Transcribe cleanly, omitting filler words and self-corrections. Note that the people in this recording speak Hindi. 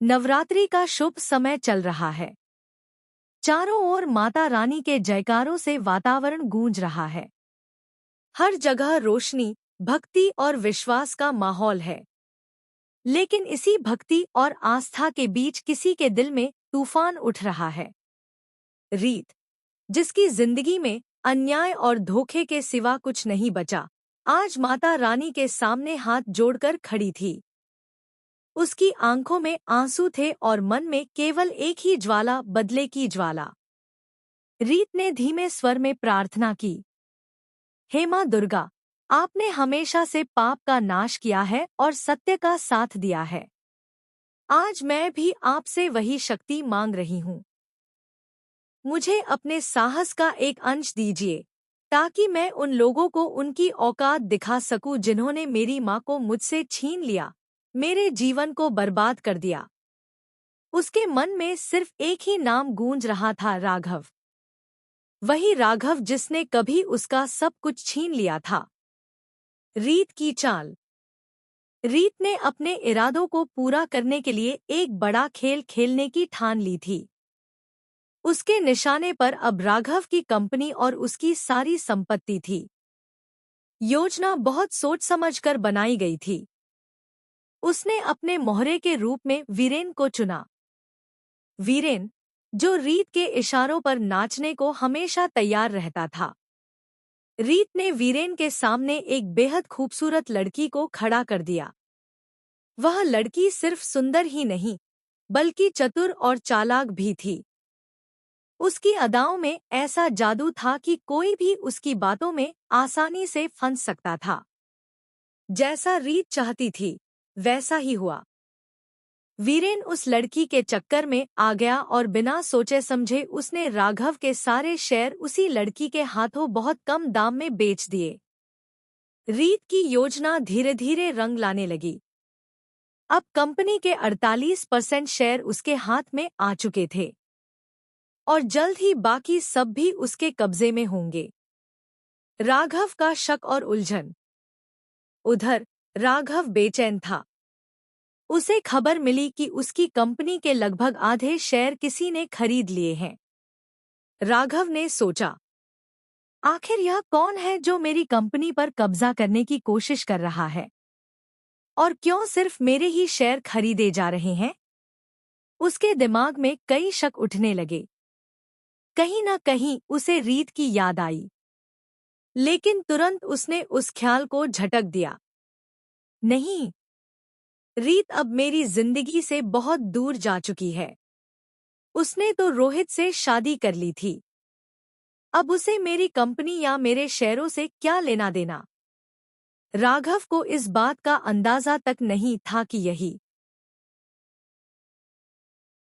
नवरात्रि का शुभ समय चल रहा है। चारों ओर माता रानी के जयकारों से वातावरण गूंज रहा है। हर जगह रोशनी, भक्ति और विश्वास का माहौल है। लेकिन इसी भक्ति और आस्था के बीच किसी के दिल में तूफान उठ रहा है। रीत, जिसकी जिंदगी में अन्याय और धोखे के सिवा कुछ नहीं बचा, आज माता रानी के सामने हाथ जोड़कर खड़ी थी। उसकी आंखों में आंसू थे और मन में केवल एक ही ज्वाला, बदले की ज्वाला। रीत ने धीमे स्वर में प्रार्थना की, हे मां दुर्गा, आपने हमेशा से पाप का नाश किया है और सत्य का साथ दिया है। आज मैं भी आपसे वही शक्ति मांग रही हूँ। मुझे अपने साहस का एक अंश दीजिए, ताकि मैं उन लोगों को उनकी औकात दिखा सकूं जिन्होंने मेरी मां को मुझसे छीन लिया, मेरे जीवन को बर्बाद कर दिया। उसके मन में सिर्फ एक ही नाम गूंज रहा था, राघव। वही राघव जिसने कभी उसका सब कुछ छीन लिया था। रीत की चाल। रीत ने अपने इरादों को पूरा करने के लिए एक बड़ा खेल खेलने की ठान ली थी। उसके निशाने पर अब राघव की कंपनी और उसकी सारी संपत्ति थी। योजना बहुत सोच समझकर बनाई गई थी। उसने अपने मोहरे के रूप में वीरेन को चुना। वीरेन, जो रीत के इशारों पर नाचने को हमेशा तैयार रहता था। रीत ने वीरेन के सामने एक बेहद खूबसूरत लड़की को खड़ा कर दिया। वह लड़की सिर्फ सुंदर ही नहीं, बल्कि चतुर और चालाक भी थी। उसकी अदाओं में ऐसा जादू था कि कोई भी उसकी बातों में आसानी से फंस सकता था। जैसा रीत चाहती थी, वैसा ही हुआ। वीरेन उस लड़की के चक्कर में आ गया और बिना सोचे समझे उसने राघव के सारे शेयर उसी लड़की के हाथों बहुत कम दाम में बेच दिए। रीत की योजना धीरे धीरे रंग लाने लगी। अब कंपनी के 48% शेयर उसके हाथ में आ चुके थे और जल्द ही बाकी सब भी उसके कब्जे में होंगे। राघव का शक और उलझन। उधर राघव बेचैन था। उसे खबर मिली कि उसकी कंपनी के लगभग आधे शेयर किसी ने खरीद लिए हैं। राघव ने सोचा, आखिर यह कौन है जो मेरी कंपनी पर कब्जा करने की कोशिश कर रहा है? और क्यों सिर्फ मेरे ही शेयर खरीदे जा रहे हैं? उसके दिमाग में कई शक उठने लगे। कहीं न कहीं उसे रीत की याद आई, लेकिन तुरंत उसने उस ख्याल को झटक दिया। नहीं, रीत अब मेरी जिंदगी से बहुत दूर जा चुकी है। उसने तो रोहित से शादी कर ली थी। अब उसे मेरी कंपनी या मेरे शेयरों से क्या लेना देना? राघव को इस बात का अंदाजा तक नहीं था कि यही